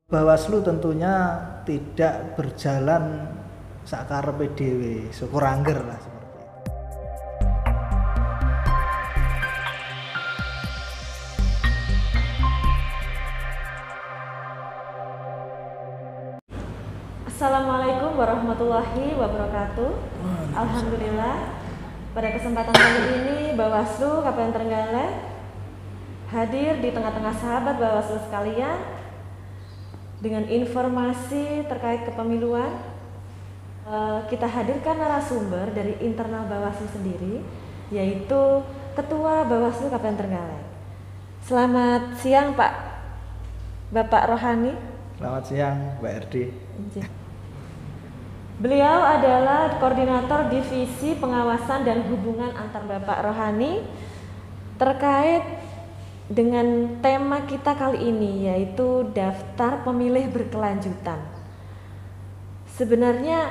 Bawaslu tentunya tidak berjalan sakarepe dhewe, syukur angger lah seperti itu. Assalamualaikum warahmatullahi wabarakatuh. Alhamdulillah, pada kesempatan kali ini Bawaslu Kabupaten Trenggalek hadir di tengah-tengah sahabat Bawaslu sekalian dengan informasi terkait kepemiluan. Kita hadirkan narasumber dari internal Bawaslu sendiri, yaitu Ketua Bawaslu Kabupaten Trenggalek. Selamat siang Pak Bapak Rohani. Selamat siang Mbak Erdi. Beliau adalah Koordinator Divisi Pengawasan dan Hubungan antar Bapak Rohani terkait dengan tema kita kali ini, yaitu daftar pemilih berkelanjutan. Sebenarnya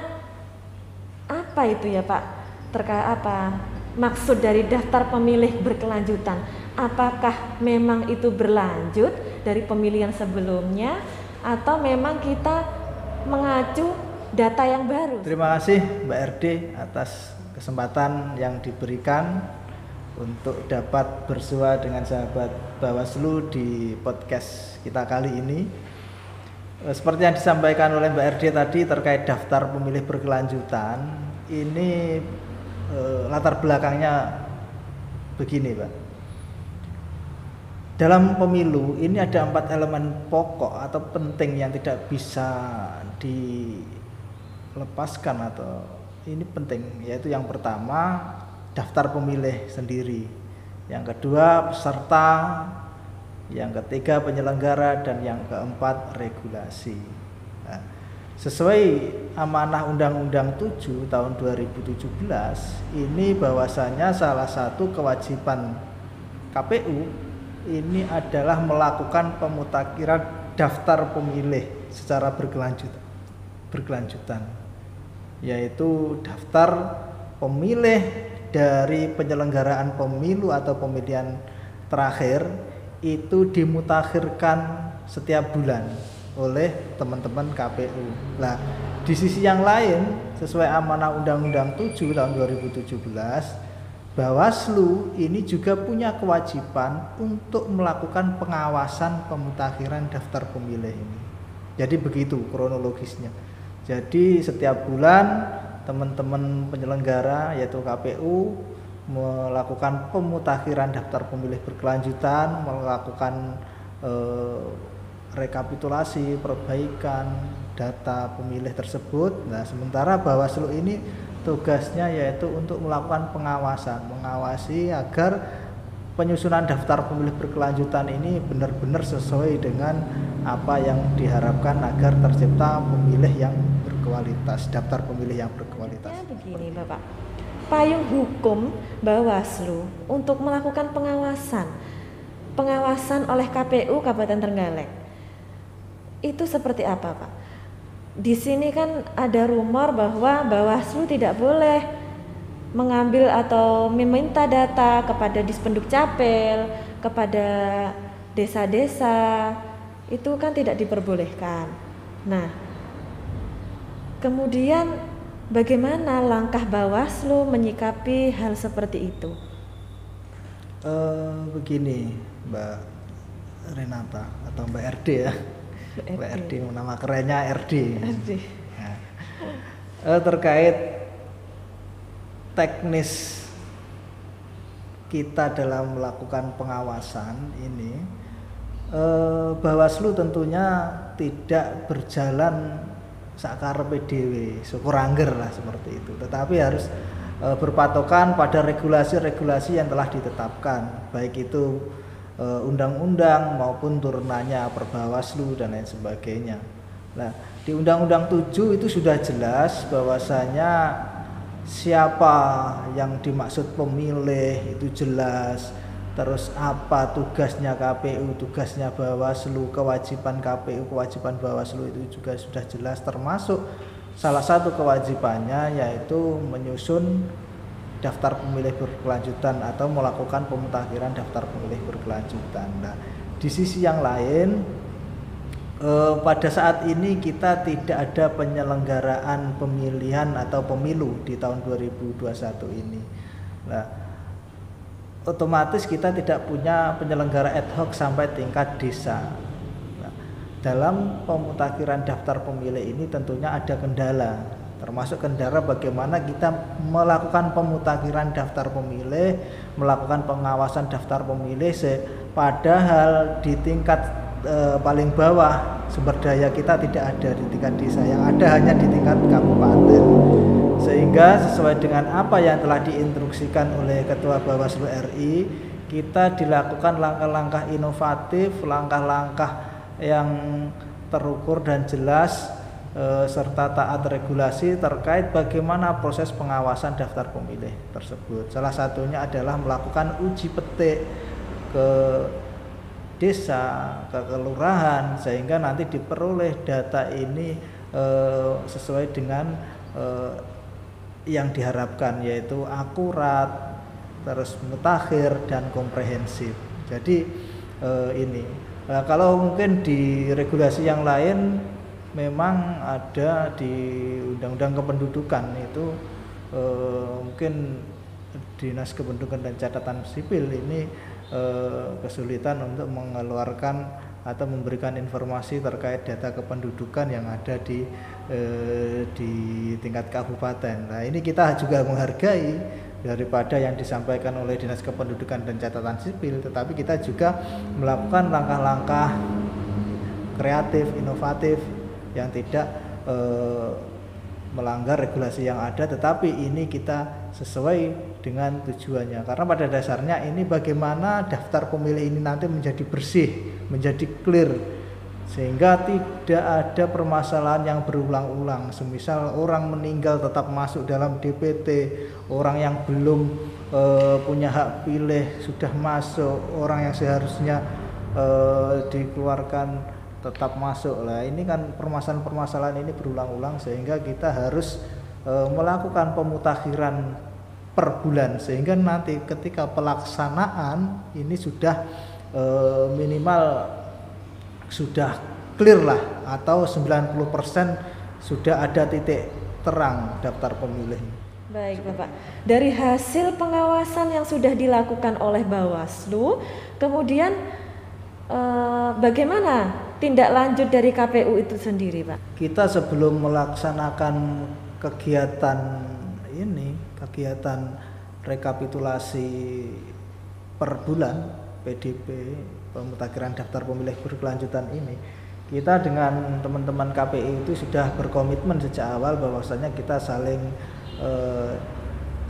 apa itu ya Pak? Terkait apa maksud dari daftar pemilih berkelanjutan? Apakah memang itu berlanjut dari pemilihan sebelumnya atau memang kita mengacu data yang baru? Terima kasih Mbak Erdi atas kesempatan yang diberikan untuk dapat bersua dengan sahabat Bawaslu di podcast kita kali ini. Seperti yang disampaikan oleh Mbak Erdi tadi terkait daftar pemilih berkelanjutan, ini latar belakangnya begini Pak. Dalam pemilu ini ada 4 elemen pokok atau penting yang tidak bisa dilepaskan atau ini penting, yaitu yang pertama daftar pemilih sendiri, yang kedua peserta, yang ketiga penyelenggara, dan yang keempat regulasi. Nah, sesuai amanah Undang-Undang 7 tahun 2017 ini bahwasanya salah satu kewajiban KPU ini adalah melakukan pemutakhiran daftar pemilih secara berkelanjutan, yaitu daftar pemilih dari penyelenggaraan pemilu atau pemilihan terakhir itu dimutakhirkan setiap bulan oleh teman-teman KPU. Nah, di sisi yang lain sesuai amanah Undang-Undang 7 tahun 2017, Bawaslu ini juga punya kewajiban untuk melakukan pengawasan pemutakhiran daftar pemilih ini. Jadi begitu kronologisnya. Jadi setiap bulan teman-teman penyelenggara yaitu KPU melakukan pemutakhiran daftar pemilih berkelanjutan, melakukan rekapitulasi, perbaikan data pemilih tersebut. Nah, sementara Bawaslu ini tugasnya yaitu untuk melakukan pengawasan, mengawasi agar penyusunan daftar pemilih berkelanjutan ini benar-benar sesuai dengan apa yang diharapkan agar tercipta pemilih yang berkualitas, daftar pemilih yang berkualitas. Ya, begini Bapak, payung hukum Bawaslu untuk melakukan pengawasan oleh KPU Kabupaten Trenggalek itu seperti apa Pak? Di sini kan ada rumor bahwa Bawaslu tidak boleh mengambil atau meminta data kepada Dispenduk Capil, kepada desa-desa, itu kan tidak diperbolehkan. Nah, kemudian bagaimana langkah Bawaslu menyikapi hal seperti itu? Begini Mbak Renata atau Mbak RD ya. Mbak RD, nama kerennya RD. Nah, terkait teknis kita dalam melakukan pengawasan ini, Bawaslu tentunya tidak berjalan sakarepe dhewe, syukur angger lah seperti itu. Tetapi harus berpatokan pada regulasi-regulasi yang telah ditetapkan, baik itu undang-undang maupun turunannya Perbawaslu dan lain sebagainya. Nah, di Undang-Undang 7 itu sudah jelas bahwasanya siapa yang dimaksud pemilih itu jelas. Terus apa tugasnya KPU, tugasnya Bawaslu, kewajiban KPU, kewajiban Bawaslu itu juga sudah jelas, termasuk salah satu kewajibannya yaitu menyusun daftar pemilih berkelanjutan atau melakukan pemutakhiran daftar pemilih berkelanjutan. Nah, di sisi yang lain Pada saat ini kita tidak ada penyelenggaraan pemilihan atau pemilu di tahun 2021 ini. Nah, otomatis kita tidak punya penyelenggara ad hoc sampai tingkat desa. Nah, dalam pemutakhiran daftar pemilih ini tentunya ada kendala, termasuk kendala bagaimana kita melakukan pemutakhiran daftar pemilih, melakukan pengawasan daftar pemilih, padahal di tingkat paling bawah sumber daya kita tidak ada di tingkat desa, yang ada hanya di tingkat kabupaten. Sehingga sesuai dengan apa yang telah diinstruksikan oleh Ketua Bawaslu RI, kita dilakukan langkah-langkah inovatif, langkah-langkah yang terukur dan jelas, serta taat regulasi terkait bagaimana proses pengawasan daftar pemilih tersebut. Salah satunya adalah melakukan uji petik ke desa, ke kelurahan, sehingga nanti diperoleh data ini sesuai dengan yang diharapkan, yaitu akurat, terus mutakhir dan komprehensif. Jadi ini kalau mungkin di regulasi yang lain memang ada di Undang-Undang Kependudukan itu mungkin Dinas Kependudukan dan Catatan Sipil ini kesulitan untuk mengeluarkan atau memberikan informasi terkait data kependudukan yang ada di tingkat kabupaten. Nah, ini kita juga menghargai daripada yang disampaikan oleh Dinas Kependudukan dan Catatan Sipil, tetapi kita juga melakukan langkah-langkah kreatif, inovatif yang tidak melanggar regulasi yang ada, tetapi ini kita sesuai dengan tujuannya. Karena pada dasarnya ini bagaimana daftar pemilih ini nanti menjadi bersih, menjadi clear, sehingga tidak ada permasalahan yang berulang-ulang. Semisal orang meninggal tetap masuk dalam DPT, orang yang belum punya hak pilih sudah masuk, orang yang seharusnya dikeluarkan tetap masuk. Lah ini kan permasalahan-permasalahan ini berulang-ulang, sehingga kita harus melakukan pemutakhiran per bulan, sehingga nanti ketika pelaksanaan ini sudah minimal sudah clear lah, atau 90% sudah ada titik terang daftar pemilih. Baik Bapak, dari hasil pengawasan yang sudah dilakukan oleh Bawaslu, kemudian bagaimana tindak lanjut dari KPU itu sendiri, Pak? Kita sebelum melaksanakan kegiatan rekapitulasi per bulan PDP, pemutakhiran daftar pemilih berkelanjutan ini, kita dengan teman-teman KPU itu sudah berkomitmen sejak awal bahwasanya kita saling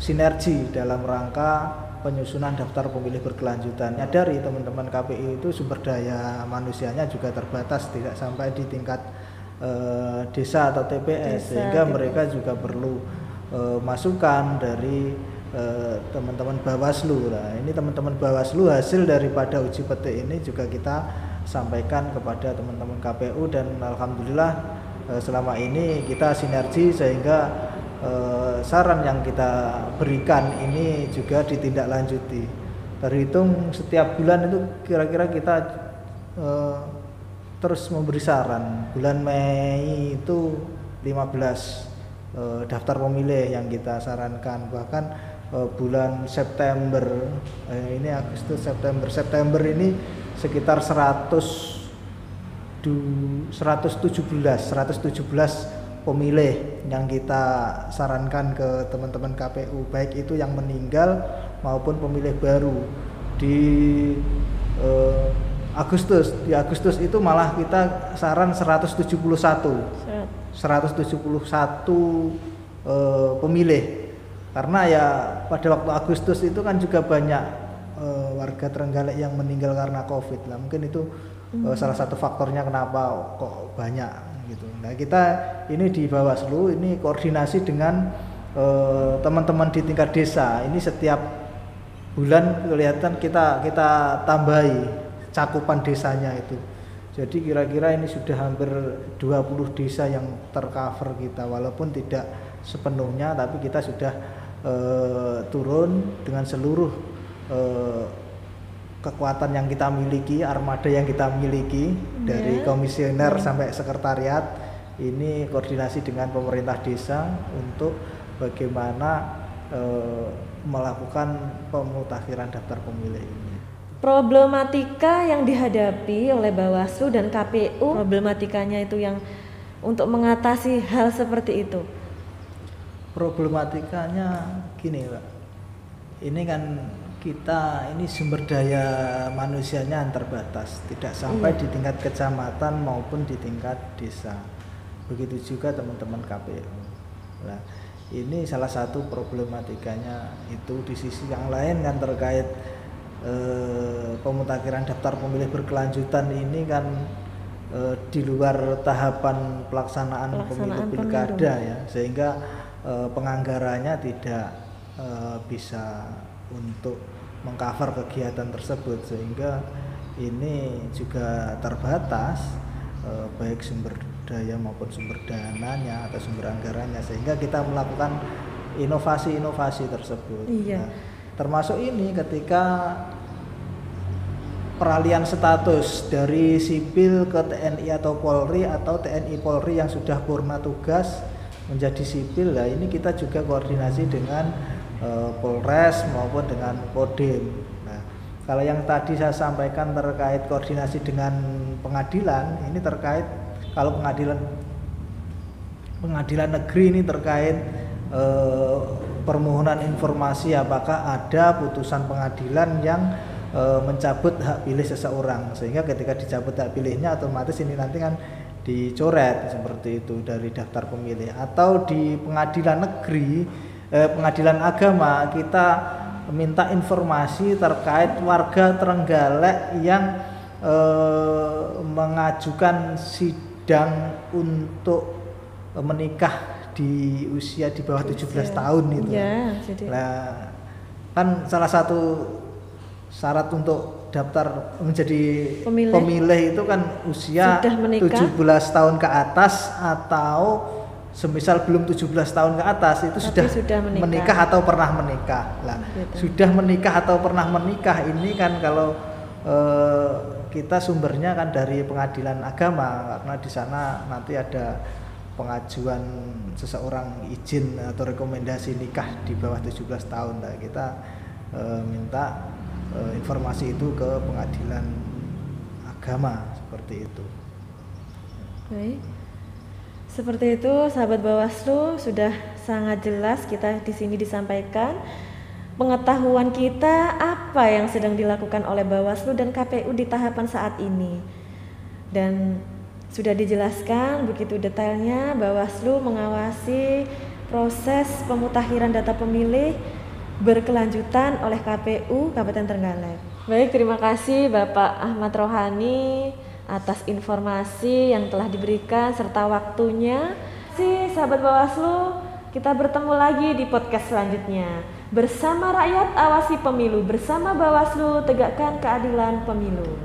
sinergi dalam rangka penyusunan daftar pemilih berkelanjutan. Dari teman-teman KPU itu sumber daya manusianya juga terbatas, tidak sampai di tingkat desa atau TPS, sehingga mereka juga perlu masukan dari teman-teman Bawaslu. Nah, ini teman-teman Bawaslu, hasil daripada uji petik ini juga kita sampaikan kepada teman-teman KPU, dan alhamdulillah selama ini kita sinergi sehingga saran yang kita berikan ini juga ditindaklanjuti. Terhitung setiap bulan itu kira-kira kita terus memberi saran. Bulan Mei itu 15 daftar pemilih yang kita sarankan, bahkan bulan September ini Agustus, September ini sekitar 117 pemilih yang kita sarankan ke teman-teman KPU, baik itu yang meninggal maupun pemilih baru. Di Agustus itu malah kita saran 171 pemilih, karena ya pada waktu Agustus itu kan juga banyak warga Trenggalek yang meninggal karena COVID lah. Mungkin itu salah satu faktornya kenapa kok banyak gitu. Nah, kita ini di Bawaslu ini koordinasi dengan teman-teman di tingkat desa. Ini setiap bulan kelihatan kita tambahi cakupan desanya itu. Jadi kira-kira ini sudah hampir 20 desa yang tercover kita, walaupun tidak sepenuhnya, tapi kita sudah turun dengan seluruh kekuatan yang kita miliki, armada yang kita miliki dari komisioner sampai sekretariat, ini koordinasi dengan pemerintah desa untuk bagaimana melakukan pemutakhiran daftar pemilih ini. Problematika yang dihadapi oleh Bawaslu dan KPU, problematikanya itu yang untuk mengatasi hal seperti itu. Problematikanya gini, Pak. Ini kan kita ini sumber daya manusianya yang terbatas, tidak sampai di tingkat kecamatan maupun di tingkat desa. Begitu juga teman-teman KPU. Nah, ini salah satu problematikanya itu. Di sisi yang lain kan terkait pemutakhiran daftar pemilih berkelanjutan ini kan di luar tahapan pelaksanaan pemilu pilkada ya, sehingga penganggarannya tidak bisa untuk mengcover kegiatan tersebut, sehingga ini juga terbatas baik sumber daya maupun sumber dananya atau sumber anggarannya, sehingga kita melakukan inovasi-inovasi tersebut. Iya. Nah, termasuk ini ketika peralihan status dari sipil ke TNI atau Polri, atau TNI Polri yang sudah purna tugas menjadi sipil. Nah, ini kita juga koordinasi dengan Polres maupun dengan Kodim. Nah, kalau yang tadi saya sampaikan terkait koordinasi dengan pengadilan, ini terkait kalau pengadilan negeri ini terkait permohonan informasi apakah ada putusan pengadilan yang mencabut hak pilih seseorang, sehingga ketika dicabut hak pilihnya otomatis ini nanti kan dicoret seperti itu dari daftar pemilih. Atau di pengadilan negeri, pengadilan agama, kita minta informasi terkait warga Trenggalek yang mengajukan sidang untuk menikah di usia di bawah 17 tahun itu. Ya, nah, kan salah satu syarat untuk daftar menjadi pemilih itu kan usia 17 tahun ke atas, atau semisal belum 17 tahun ke atas itu sudah menikah atau pernah menikah. Nah, sudah menikah atau pernah menikah ini kan kalau kita sumbernya kan dari pengadilan agama, karena di sana nanti ada pengajuan seseorang izin atau rekomendasi nikah di bawah 17 tahun. Nah, kita minta informasi itu ke pengadilan agama seperti itu. Baik. Seperti itu, sahabat Bawaslu, sudah sangat jelas kita di sini disampaikan pengetahuan kita apa yang sedang dilakukan oleh Bawaslu dan KPU di tahapan saat ini. Dan sudah dijelaskan begitu detailnya Bawaslu mengawasi proses pemutakhiran data pemilih berkelanjutan oleh KPU Kabupaten Trenggalek. Baik, terima kasih Bapak Ahmad Rohani atas informasi yang telah diberikan serta waktunya. Sahabat Bawaslu, kita bertemu lagi di podcast selanjutnya. Bersama rakyat awasi pemilu, bersama Bawaslu tegakkan keadilan pemilu.